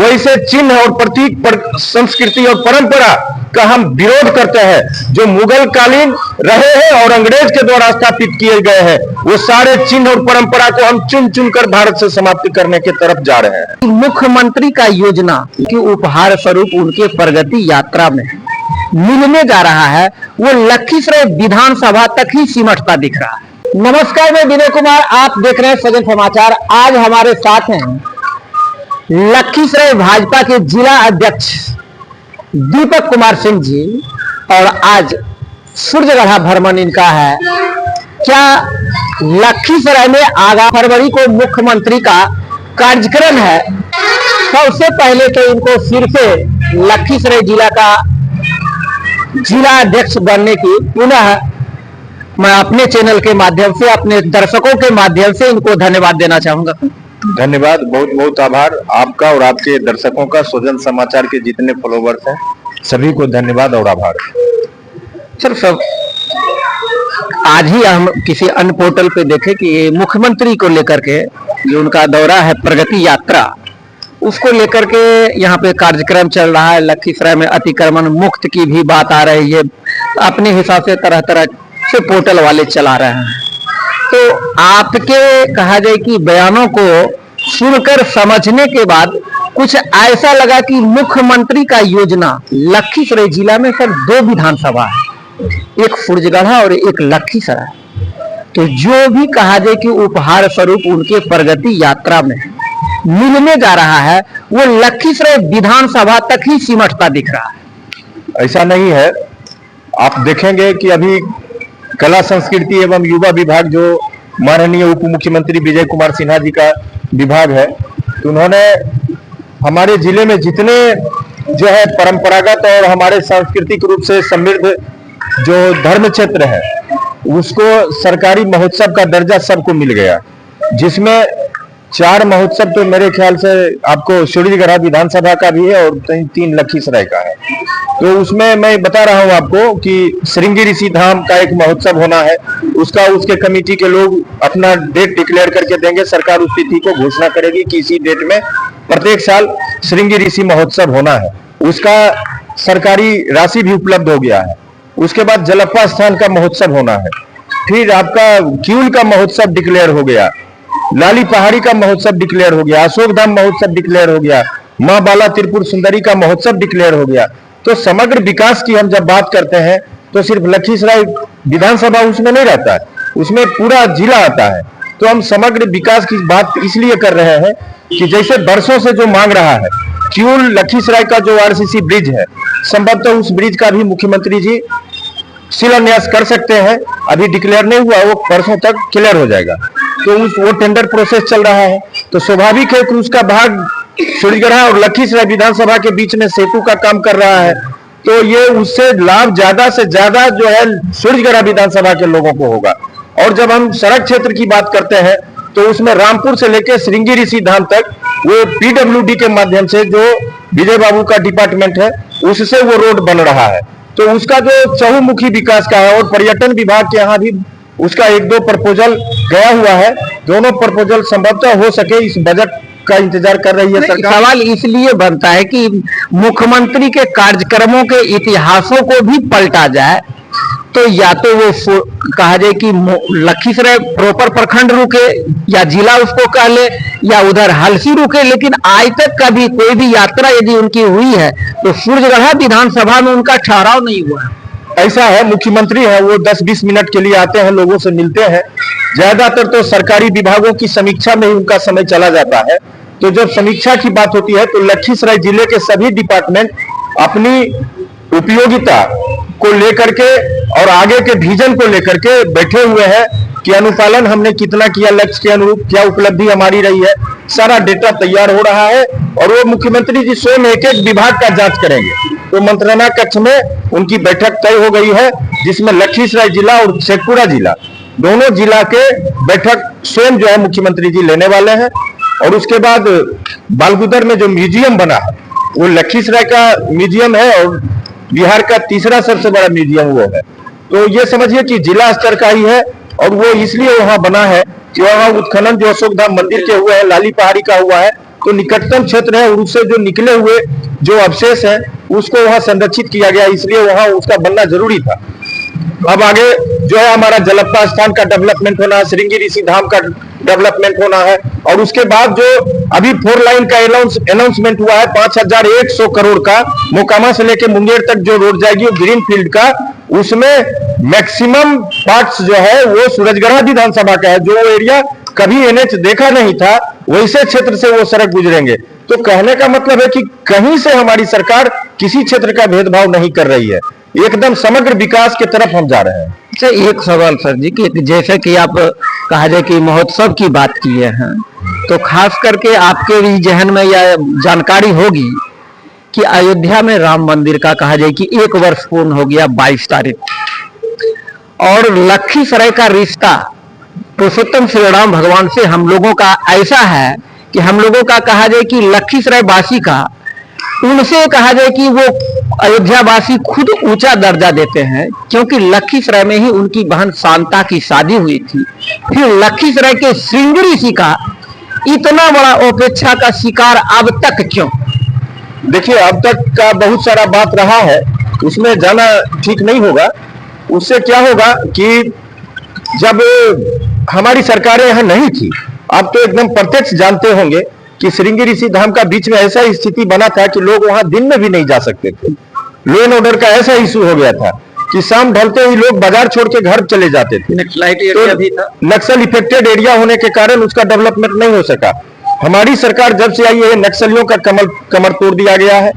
वैसे चिन्ह और प्रतीक संस्कृति और परंपरा का हम विरोध करते हैं। जो मुगल कालीन रहे हैं और अंग्रेज के द्वारा स्थापित किए गए हैं, वो सारे चिन्ह और परंपरा को हम चुन चुन कर भारत से समाप्त करने की तरफ जा रहे हैं। मुख्यमंत्री का योजना की उपहार स्वरूप उनके प्रगति यात्रा में मिलने जा रहा है, वो लखीसराय विधानसभा तक ही सिमटता दिख रहा है। नमस्कार, मैं विनय कुमार, आप देख रहे हैं सजन समाचार। आज हमारे साथ हैं लखीसराय भाजपा के जिला अध्यक्ष दीपक कुमार सिंह जी, और आज सूर्यगढ़ा भ्रमण इनका है। क्या लखीसराय में आगामी फरवरी को मुख्यमंत्री का कार्यक्रम है? सबसे पहले तो इनको फिर से लखीसराय जिला का जिला अध्यक्ष बनने की पुनः मैं अपने चैनल के माध्यम से, अपने दर्शकों के माध्यम से इनको धन्यवाद देना चाहूंगा। धन्यवाद, बहुत बहुत आभार आपका और आपके दर्शकों का। स्वजन समाचार के जितने फॉलोवर्स हैं सभी को धन्यवाद और आभार। सर, सब आज ही हम किसी अन्य पोर्टल पे देखे कि मुख्यमंत्री को लेकर के जो उनका दौरा है प्रगति यात्रा, उसको लेकर के यहाँ पे कार्यक्रम चल रहा है। लखीसराय में अतिक्रमण मुक्त की भी बात आ रही है, अपने हिसाब से तरह तरह से पोर्टल वाले चला रहे हैं। तो आपके कहा जाए कि बयानों को सुनकर समझने के बाद कुछ ऐसा लगा कि मुख्यमंत्री का योजना लखीसराय जिला में सर 2 विधानसभा है, एक सूर्यगढ़ा और एक लखीसराय, तो जो भी कहा जाए कि उपहार स्वरूप उनके प्रगति यात्रा में मिलने जा रहा है, वो लखीसराय विधानसभा तक ही सिमटता दिख रहा है। ऐसा नहीं है। आप देखेंगे कि अभी कला संस्कृति एवं युवा विभाग, जो माननीय उप मुख्यमंत्री विजय कुमार सिन्हा जी का विभाग है, तो उन्होंने हमारे जिले में जितने जो है परंपरागत और हमारे सांस्कृतिक रूप से समृद्ध जो धर्म क्षेत्र है, उसको सरकारी महोत्सव का दर्जा सबको मिल गया, जिसमें 4 महोत्सव तो मेरे ख्याल से आपको सूर्यगढ़ा विधानसभा का भी है और 3 लखीसराय का है। तो उसमें मैं बता रहा हूं आपको कि श्रृंगी ऋषि धाम का एक महोत्सव होना है, उसके कमेटी के लोग अपना डेट डिक्लेयर करके देंगे। सरकार उस तिथि को घोषणा करेगी कि इसी डेट में प्रत्येक साल श्रृंगी ऋषि महोत्सव होना है। उसका सरकारी राशि भी उपलब्ध हो गया है। उसके बाद जलप्पा स्थान का महोत्सव होना है, फिर आपका क्यूल का महोत्सव डिक्लेयर हो गया, लाली पहाड़ी का महोत्सव डिक्लेयर हो गया, अशोक धाम महोत्सव डिक्लेयर हो गया, माँ बाला त्रिपुर सुंदरी का महोत्सव डिक्लेयर हो गया। तो समग्र विकास की हम जब बात करते हैं तो सिर्फ लखीसराय विधानसभा उसमें नहीं रहता है, उसमें पूरा जिला आता है। तो हम समग्र विकास की बात इसलिए कर रहे हैं कि जैसे वर्षों से जो मांग रहा है, क्यूल लखीसराय का जो आरसीसी ब्रिज है, संभवतः उस ब्रिज का भी मुख्यमंत्री जी शिलान्यास कर सकते हैं। अभी डिक्लेयर नहीं हुआ, वो परसों तक क्लियर हो जाएगा। तो वो टेंडर प्रोसेस चल रहा है, तो स्वाभाविक है कि उसका भाग सूर्यगढ़ा और लखीसराय विधानसभा के बीच में सेतु का काम कर रहा है। तो ये उससे लाभ ज्यादा से ज्यादा जो है सूर्यगढ़ा विधानसभा के लोगों को होगा। और जब हम सड़क क्षेत्र की बात करते हैं तो उसमें रामपुर से लेकर श्रृंगी ऋषि धाम तक वो पीडब्ल्यूडी के माध्यम से, जो विजय बाबू का डिपार्टमेंट है, उससे वो रोड बन रहा है। तो उसका जो चहुमुखी विकास का है, और पर्यटन विभाग के यहाँ भी उसका 1-2 प्रपोजल गया हुआ है। दोनों प्रपोजल संभवतः हो सके इस बजट का इंतजार कर रही है सरकार। सवाल इसलिए बनता है कि मुख्यमंत्री के कार्यक्रमों के इतिहासों को भी पलटा जाए, तो या तो वो कहा जाए कि लखीसराय प्रॉपर प्रखंड रुके या जिला उसको कह ले, या उधर हलसी रुके, लेकिन आज तक कभी कोई भी यात्रा यदि उनकी हुई है तो सूर्यगढ़ा विधानसभा में उनका ठहराव नहीं हुआ है। ऐसा है, मुख्यमंत्री है वो 10-20 मिनट के लिए आते हैं, लोगों से मिलते हैं। ज्यादातर तो सरकारी विभागों की समीक्षा में ही उनका समय चला जाता है। तो जब समीक्षा की बात होती है तो लखीसराय जिले के सभी डिपार्टमेंट अपनी उपयोगिता को लेकर के और आगे के विजन को लेकर के बैठे हुए हैं कि अनुपालन हमने कितना किया, लक्ष्य के अनुरूप क्या उपलब्धि हमारी रही है। सारा डेटा तैयार हो रहा है और वो मुख्यमंत्री जी स्वयं एक-एक विभाग का जांच करेंगे। तो मंत्रणा कक्ष में उनकी बैठक तय हो गई है, जिसमें लखीसराय जिला और शेखपुरा जिला, दोनों जिला के बैठक स्वयं जो है मुख्यमंत्री जी लेने वाले हैं। और उसके बाद बालगुदर में जो म्यूजियम बना है, वो लखीसराय का म्यूजियम है और बिहार का तीसरा सबसे बड़ा म्यूजियम वो है। तो ये समझिए कि जिला स्तर का ही है, और वो इसलिए वहां बना है कि वहां उत्खनन जो अशोक धाम मंदिर के हुए हैं, लाली पहाड़ी का हुआ है, तो निकटतम क्षेत्र है और उससे जो निकले हुए जो अवशेष है उसको वहां संरक्षित किया गया, इसलिए वहां उसका बनना जरूरी था। अब आगे जो है हमारा जलप्पा स्थान का डेवलपमेंट होना है, श्रृंगी ऋषि धाम का डेवलपमेंट होना है, और उसके बाद जो अभी 4 लाइन का अनाउंसमेंट हुआ है 5100 करोड़ का, मोकामा से लेके मुंगेर तक जो रोड जाएगी वो ग्रीन फील्ड का, उसमें मैक्सिमम पार्ट्स जो है वो सूरजगढ़ विधानसभा का है। जो एरिया कभी एनएच देखा नहीं था वैसे क्षेत्र से वो सड़क गुजरेंगे। तो कहने का मतलब है कि कहीं से हमारी सरकार किसी क्षेत्र का भेदभाव नहीं कर रही है, एकदम समग्र विकास की तरफ हम जा रहे हैं। अच्छा, एक सवाल सर जी, कि जैसे कि आप कहा जाए कि महोत्सव की बात किए हैं, तो खास करके आपके भी जहन में यह जानकारी होगी कि अयोध्या में राम मंदिर का कहा जाए कि 1 वर्ष पूर्ण हो गया 22 तारीख, और लखीसराय का रिश्ता पुरुषोत्तम श्री राम भगवान से हम लोगों का ऐसा है कि हम लोगों का कहा जाए कि लखीसराय वासी का उनसे कहा जाए कि वो अयोध्या वासी खुद ऊंचा दर्जा देते हैं, क्योंकि लखीसराय में ही उनकी बहन शांता की शादी हुई थी। फिर लखीसराय के श्रृंगी ऋषि का इतना बड़ा उपेक्षा का शिकार अब तक क्यों? देखिए, अब तक का बहुत सारा बात रहा है, उसमें जाना ठीक नहीं होगा। उससे क्या होगा कि जब हमारी सरकारें यहाँ नहीं थी, आप तो एकदम प्रत्यक्ष जानते होंगे कि श्रृंगी ऋषि धाम का बीच में ऐसा स्थिति बना था कि लोग वहां दिन में भी नहीं जा सकते थे। लॉ एंड ऑर्डर का ऐसा इशू हो गया था कि शाम ढलते ही लोग बाजार छोड़ के घर चले जाते थे। नक्सलाइट एरिया भी था, नक्सल इफेक्टेड एरिया होने के कारण उसका डेवलपमेंट नहीं हो सका। हमारी सरकार जब से आई है नक्सलियों का कमर तोड़ दिया गया है।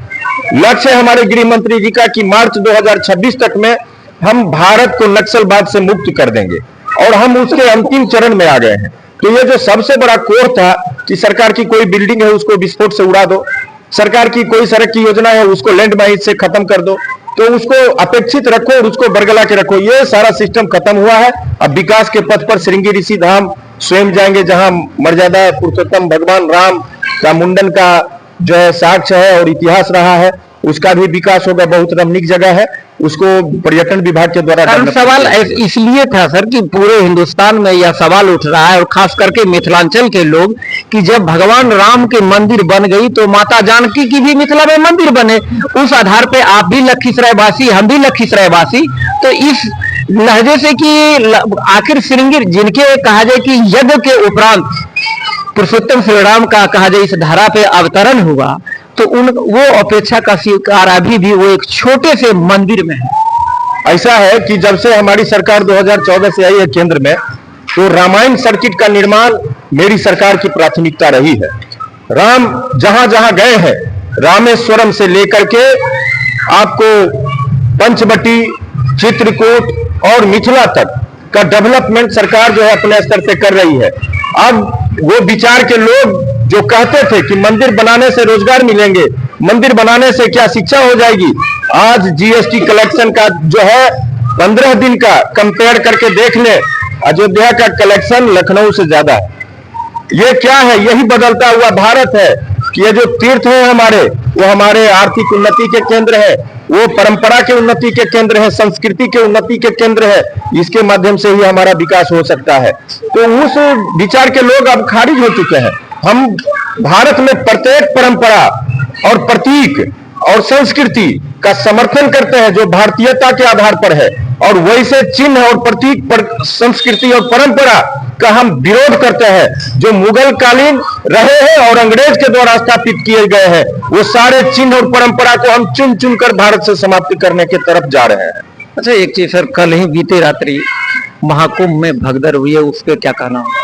लक्ष्य है हमारे गृह मंत्री जी का कि मार्च 2026 तक में हम भारत को नक्सलवाद से मुक्त कर देंगे, और हम उसके अंतिम चरण में आ गए हैं। तो ये जो सबसे बड़ा कोर था कि सरकार की कोई बिल्डिंग है उसको विस्फोट से उड़ा दो, सरकार की कोई सड़क की योजना है उसको लैंडमाइन से खत्म कर दो, तो उसको अपेक्षित रखो और उसको बरगला के रखो, ये सारा सिस्टम खत्म हुआ है। अब विकास के पथ पर श्रृंगी ऋषि धाम स्वयं जाएंगे, जहां मर्यादा पुरुषोत्तम भगवान राम का मुंडन का जो है साक्ष्य है और इतिहास रहा है, उसका भी विकास होगा। बहुत रमणीक जगह है, उसको पर्यटन विभाग के द्वारा सवाल इसलिए था सर कि पूरे हिंदुस्तान में यह सवाल उठ रहा है, और खास करके मिथिलांचल के लोग, कि जब भगवान राम के मंदिर बन गई तो माता जानकी की भी मिथिला में मंदिर बने। उस आधार पे आप भी लखीसराय वासी, हम भी लखीसराय वासी, तो इस लहजे से कि आखिर श्रृंगी जिनके कहा जाए कि यज्ञ के उपरांत पुरुषोत्तम श्री राम का कहा जाए इस धारा पे अवतरण हुआ, तो वो अपेक्षा का शिकार अभी भी वो एक छोटे से मंदिर में है। ऐसा है कि जब से हमारी सरकार 2014 से आई है केंद्र में, तो रामायण सर्किट का निर्माण मेरी सरकार की प्राथमिकता रही है। राम जहां जहां गए हैं, रामेश्वरम से लेकर के आपको पंचवटी, चित्रकूट और मिथिला तक का डेवलपमेंट सरकार जो है अपने स्तर से कर रही है। अब वो विचार के लोग जो कहते थे कि मंदिर बनाने से रोजगार मिलेंगे, मंदिर बनाने से क्या शिक्षा हो जाएगी, आज जीएसटी कलेक्शन का जो है 15 दिन का कंपेयर करके देख ले, अयोध्या का कलेक्शन लखनऊ से ज्यादा है। ये क्या है? यही बदलता हुआ भारत है कि ये जो तीर्थ है हमारे, वो हमारे आर्थिक उन्नति के केंद्र है, वो परंपरा के उन्नति के केंद्र है, संस्कृति के उन्नति के केंद्र है। इसके माध्यम से ही हमारा विकास हो सकता है। तो उस विचार के लोग अब खारिज हो चुके हैं। हम भारत में प्रत्येक परंपरा और प्रतीक और संस्कृति का समर्थन करते हैं जो भारतीयता के आधार पर है, और वैसे चिन्ह और प्रतीक पर संस्कृति और परंपरा का हम विरोध करते हैं जो मुगल कालीन रहे हैं और अंग्रेज के द्वारा स्थापित किए गए हैं। वो सारे चिन्ह और परंपरा को हम चुन चुन कर भारत से समाप्त करने की तरफ जा रहे हैं। अच्छा, एक चीज सर, कल ही बीते रात्रि महाकुंभ में भगदड़ हुई है, उस पर क्या कहना होगा?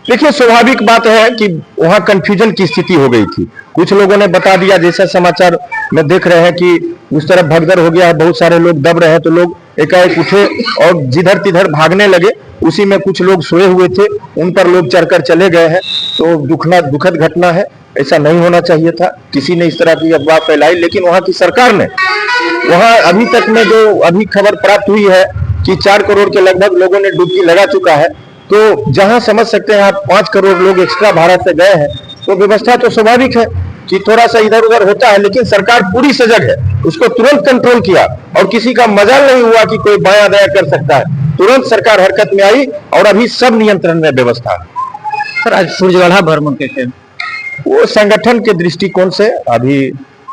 देखिए, स्वाभाविक बात है कि वहां कंफ्यूजन की स्थिति हो गई थी। कुछ लोगों ने बता दिया, जैसा समाचार में देख रहे हैं कि उस तरफ भगदड़ हो गया है, बहुत सारे लोग दब रहे हैं, तो लोग एकाएक उठे और जिधर तिधर भागने लगे। उसी में कुछ लोग सोए हुए थे, उन पर लोग चढ़कर चले गए हैं। तो दुखद घटना है, ऐसा नहीं होना चाहिए था। किसी ने इस तरह की अफवाह फैलाई, लेकिन वहां की सरकार ने, वहां अभी तक में जो अभी खबर प्राप्त हुई है कि 4 करोड़ के लगभग लोगों ने डुबकी लगा चुका है। तो जहां समझ सकते हैं आप 5 करोड़ लोग एक्स्ट्रा भारत से गए हैं, तो व्यवस्था तो स्वाभाविक है कि थोड़ा सा इधर उधर होता है, लेकिन सरकार पूरी सजग है, उसको तुरंत कंट्रोल किया और किसी का मजाल नहीं हुआ कि कोई बाया दया कर सकता है। तुरंत सरकार हरकत में आई और अभी सब नियंत्रण में व्यवस्था है। सर, आज सूर्यगढ़ा भ्रमण कैसे? वो संगठन के दृष्टिकोण से अभी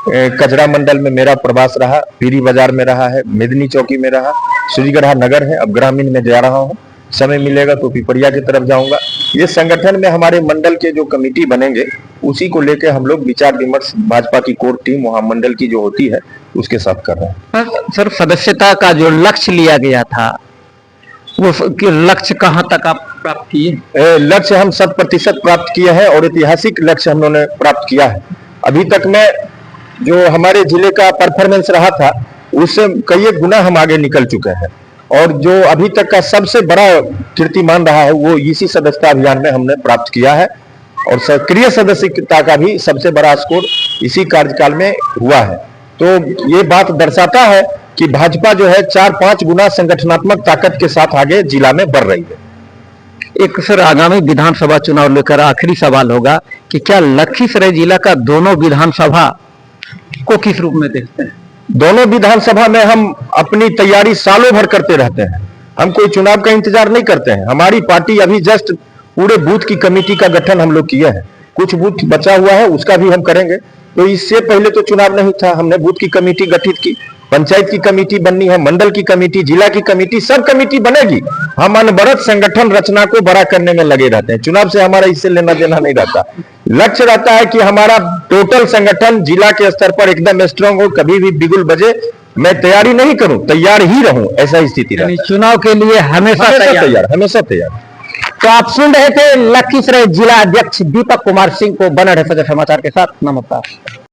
कचरा मंडल में मेरा प्रवास रहा, पीरी बाजार में रहा है, मेदनी चौकी में रहा, सूर्यगढ़ा नगर है, अब ग्रामीण में जा रहा हूँ। समय मिलेगा तो पिपरिया की तरफ जाऊंगा। ये संगठन में हमारे मंडल के जो कमेटी बनेंगे उसी को लेके हम लोग विचार विमर्श भाजपा की कोर टीम वहां मंडल की जो होती है उसके साथ कर रहे हैं। सर, सदस्यता का जो लक्ष्य लिया गया था वो लक्ष्य कहाँ तक आप प्राप्त किए? लक्ष्य हम 100% प्राप्त किए हैं और ऐतिहासिक लक्ष्य हम लोगों ने प्राप्त किया है। अभी तक में जो हमारे जिले का परफॉर्मेंस रहा था उससे कई गुना हम आगे निकल चुके हैं और जो अभी तक का सबसे बड़ा कीर्तिमान रहा है वो इसी सदस्यता अभियान में हमने प्राप्त किया है और सक्रिय सदस्यता का भी सबसे बड़ा स्कोर इसी कार्यकाल में हुआ है। तो ये बात दर्शाता है कि भाजपा जो है 4-5 गुना संगठनात्मक ताकत के साथ आगे जिला में बढ़ रही है। एक सर, आगामी विधानसभा चुनाव लेकर आखिरी सवाल होगा कि क्या लखीसराय जिला का दोनों विधानसभा को किस रूप में देखते हैं? दोनों विधानसभा में हम अपनी तैयारी सालों भर करते रहते हैं। हम कोई चुनाव का इंतजार नहीं करते हैं। हमारी पार्टी अभी जस्ट पूरे बूथ की कमेटी का गठन हम लोग किए हैं, कुछ बूथ बचा हुआ है उसका भी हम करेंगे। तो इससे पहले तो चुनाव नहीं था, हमने बूथ की कमेटी गठित की, पंचायत की कमेटी बननी है, मंडल की कमेटी, जिला की कमेटी, सब कमेटी बनेगी। हम अनवरत संगठन रचना को बड़ा करने में लगे रहते हैं। चुनाव से हमारा इससे लेना देना नहीं रहता। लक्ष्य रहता है कि हमारा टोटल संगठन जिला के स्तर पर एकदम स्ट्रांग हो, कभी भी बिगुल बजे मैं तैयारी नहीं करूं, तैयार ही रहूं, ऐसा स्थिति रहती है। चुनाव के लिए हमेशा तैयार, हमेशा तैयार। तो आप सुन रहे थे लखीसराय जिला अध्यक्ष दीपक कुमार सिंह को। बने रहे सदर समाचार के साथ। नमस्कार।